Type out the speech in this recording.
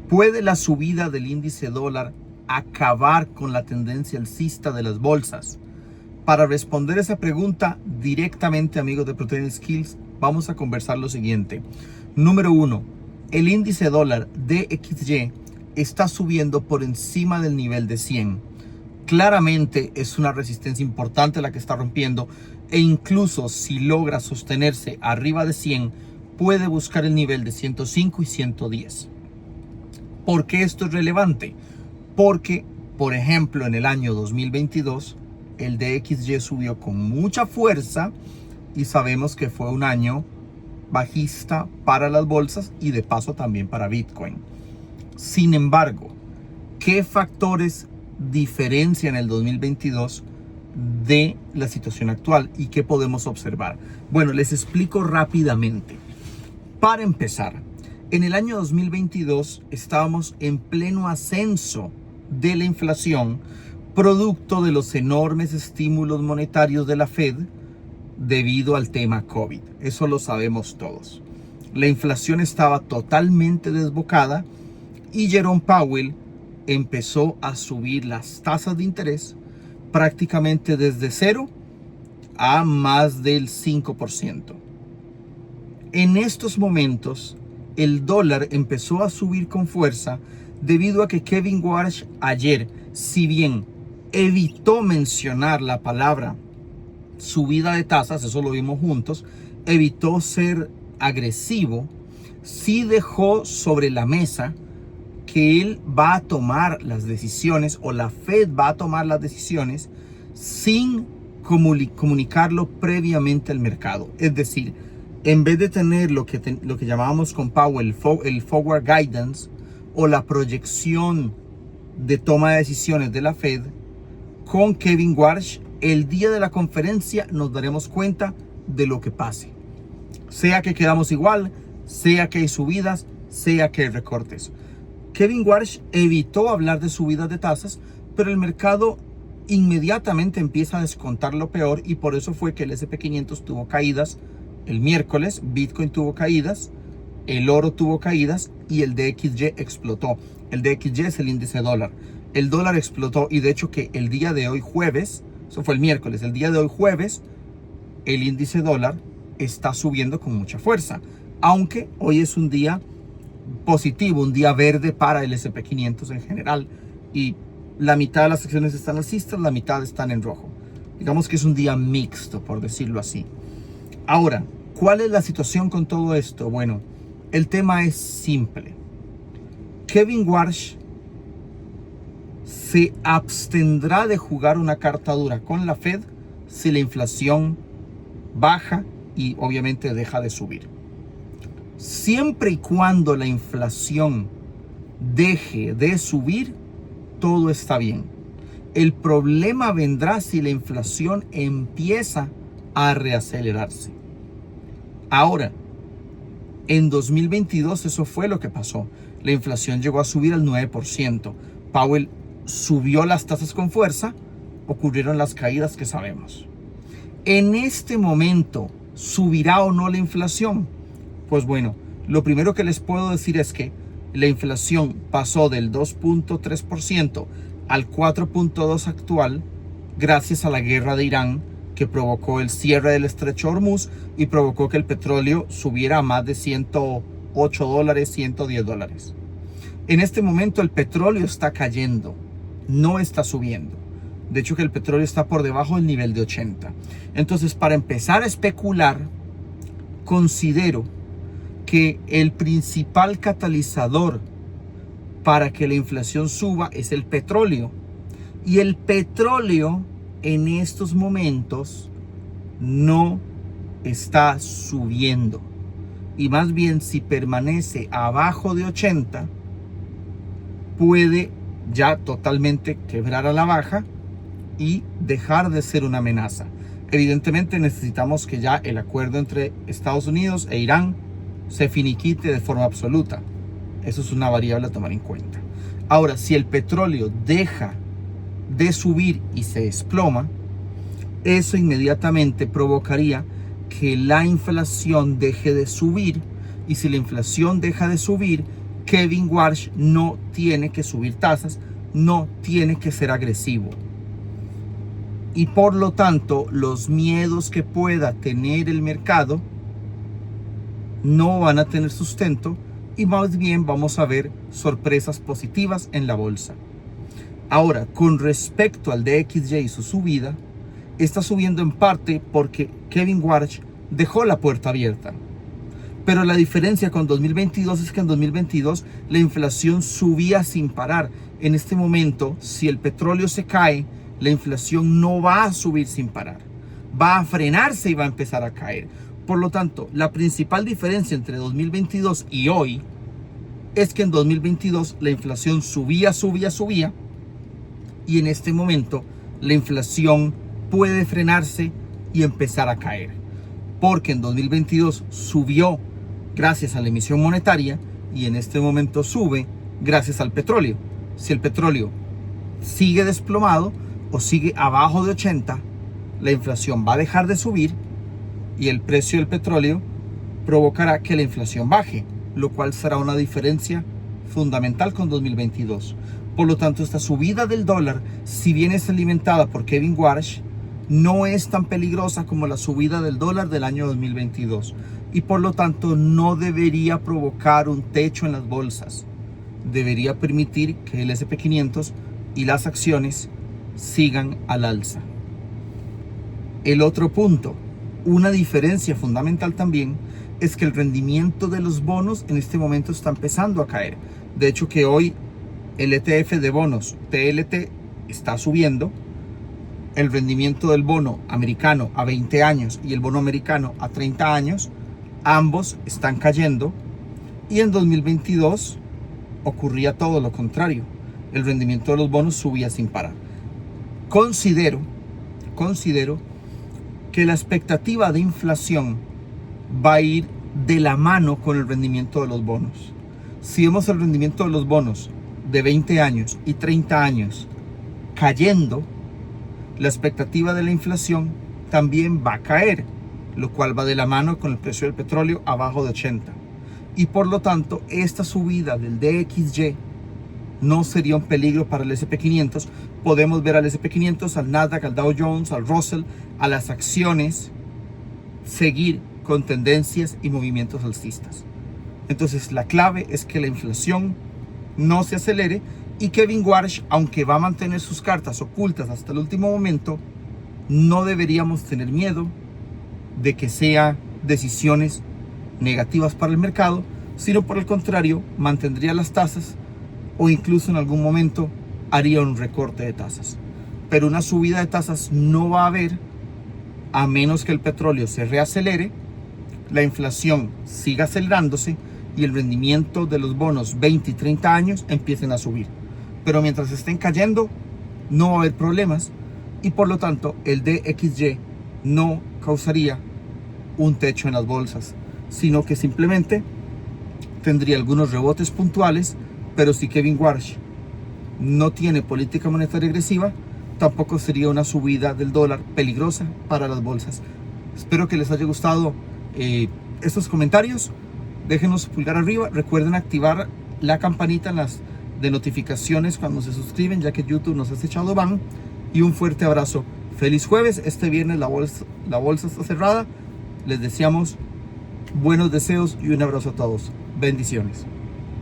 ¿Puede la subida del índice dólar acabar con la tendencia alcista de las bolsas? Para responder esa pregunta directamente, amigos de Protein Skills, vamos a conversar lo siguiente. Número 1, el índice dólar DXY está subiendo por encima del nivel de 100. Claramente es una resistencia importante la que está rompiendo, e incluso si logra sostenerse arriba de 100, puede buscar el nivel de 105 y 110. ¿Por qué esto es relevante? Porque, por ejemplo, en el año 2022, el DXY subió con mucha fuerza y sabemos que fue un año bajista para las bolsas y de paso también para Bitcoin. Sin embargo, ¿qué factores diferencian el 2022 de la situación actual y qué podemos observar? Bueno, les explico rápidamente. Para empezar, en el año 2022 estábamos en pleno ascenso de la inflación, producto de los enormes estímulos monetarios de la Fed debido al tema COVID. Eso lo sabemos todos. La inflación estaba totalmente desbocada y Jerome Powell empezó a subir las tasas de interés prácticamente desde 0 a más del 5%. En estos momentos, el dólar empezó a subir con fuerza debido a que Kevin Warsh ayer, si bien evitó mencionar la palabra subida de tasas, eso lo vimos juntos, evitó ser agresivo, sí dejó sobre la mesa que él va a tomar las decisiones, o la Fed va a tomar las decisiones sin comunicarlo previamente al mercado. Es decir, en vez de tener lo que llamábamos con Powell el forward guidance o la proyección de toma de decisiones de la Fed, con Kevin Warsh, el día de la conferencia nos daremos cuenta de lo que pase. Sea que quedamos igual, sea que hay subidas, sea que hay recortes. Kevin Warsh evitó hablar de subidas de tasas, pero el mercado inmediatamente empieza a descontar lo peor y por eso fue que el S&P 500 tuvo caídas el miércoles, Bitcoin tuvo caídas, el oro tuvo caídas y el DXY explotó. El DXY es el índice dólar. El dólar explotó y de hecho que el día de hoy jueves, eso fue el miércoles, el día de hoy jueves, el índice dólar está subiendo con mucha fuerza. Aunque hoy es un día positivo, un día verde para el S&P 500 en general. Y la mitad de las acciones están alcistas, la mitad están en rojo. Digamos que es un día mixto, por decirlo así. Ahora, ¿cuál es la situación con todo esto? Bueno, el tema es simple. Kevin Warsh se abstendrá de jugar una carta dura con la Fed si la inflación baja y obviamente deja de subir. Siempre y cuando la inflación deje de subir, todo está bien. El problema vendrá si la inflación empieza a reacelerarse. Ahora, en 2022 eso fue lo que pasó. La inflación llegó a subir al 9%. Powell subió las tasas con fuerza, ocurrieron las caídas que sabemos. En este momento, ¿subirá o no la inflación? Pues bueno, lo primero que les puedo decir es que la inflación pasó del 2.3% al 4.2% actual gracias a la guerra de Irán, que provocó el cierre del estrecho Hormuz y provocó que el petróleo subiera a más de $108, $110. En este momento el petróleo está cayendo, no está subiendo. De hecho que el petróleo está por debajo del nivel de 80. Entonces, para empezar a especular, considero que el principal catalizador para que la inflación suba es el petróleo. Y el petróleo en estos momentos no está subiendo. Y más bien, si permanece abajo de 80, puede ya totalmente quebrar a la baja y dejar de ser una amenaza. Evidentemente necesitamos que ya el acuerdo entre Estados Unidos e Irán se finiquite de forma absoluta. Eso es una variable a tomar en cuenta. Ahora, si el petróleo deja de subir y se desploma, eso inmediatamente provocaría que la inflación deje de subir, y si la inflación deja de subir, Kevin Warsh no tiene que subir tasas, no tiene que ser agresivo. Y por lo tanto, los miedos que pueda tener el mercado no van a tener sustento y más bien vamos a ver sorpresas positivas en la bolsa. Ahora, con respecto al DXY y su subida, está subiendo en parte porque Kevin Warsh dejó la puerta abierta. Pero la diferencia con 2022 es que en 2022 la inflación subía sin parar. En este momento, si el petróleo se cae, la inflación no va a subir sin parar. Va a frenarse y va a empezar a caer. Por lo tanto, la principal diferencia entre 2022 y hoy es que en 2022 la inflación subía. Y en este momento la inflación puede frenarse y empezar a caer. Porque en 2022 subió gracias a la emisión monetaria y en este momento sube gracias al petróleo. Si el petróleo sigue desplomado o sigue abajo de 80, la inflación va a dejar de subir y el precio del petróleo provocará que la inflación baje, lo cual será una diferencia fundamental con 2022. Por lo tanto, esta subida del dólar, si bien es alimentada por Kevin Warsh, no es tan peligrosa como la subida del dólar del año 2022 y por lo tanto no debería provocar un techo en las bolsas. Debería permitir que el S&P 500 y las acciones sigan al alza. El otro punto, una diferencia fundamental también, es que el rendimiento de los bonos en este momento está empezando a caer. De hecho que hoy el ETF de bonos TLT está subiendo. El rendimiento del bono americano a 20 años y el bono americano a 30 años, ambos están cayendo. Y en 2022 ocurría todo lo contrario. El rendimiento de los bonos subía sin parar. Considero que la expectativa de inflación va a ir de la mano con el rendimiento de los bonos. Si vemos el rendimiento de los bonos de 20 años y 30 años cayendo, la expectativa de la inflación también va a caer, lo cual va de la mano con el precio del petróleo abajo de 80. Y por lo tanto, esta subida del DXY no sería un peligro para el S&P 500. Podemos ver al S&P 500, al Nasdaq, al Dow Jones, al Russell, a las acciones seguir con tendencias y movimientos alcistas. Entonces la clave es que la inflación no se acelere y Kevin Warsh, aunque va a mantener sus cartas ocultas hasta el último momento, no deberíamos tener miedo de que sean decisiones negativas para el mercado, sino por el contrario, mantendría las tasas o incluso en algún momento haría un recorte de tasas. Pero una subida de tasas no va a haber a menos que el petróleo se reacelere, la inflación siga acelerándose y el rendimiento de los bonos 20 y 30 años empiecen a subir. Pero mientras estén cayendo, no va a haber problemas y por lo tanto el DXY no causaría un techo en las bolsas, sino que simplemente tendría algunos rebotes puntuales. Pero si Kevin Warsh no tiene política monetaria agresiva, tampoco sería una subida del dólar peligrosa para las bolsas. Espero que les haya gustado estos comentarios. Déjenos pulgar arriba. Recuerden activar la campanita de notificaciones cuando se suscriben, ya que YouTube nos ha echado ban. Y un fuerte abrazo. Feliz jueves. Este viernes la bolsa está cerrada. Les deseamos buenos deseos y un abrazo a todos. Bendiciones.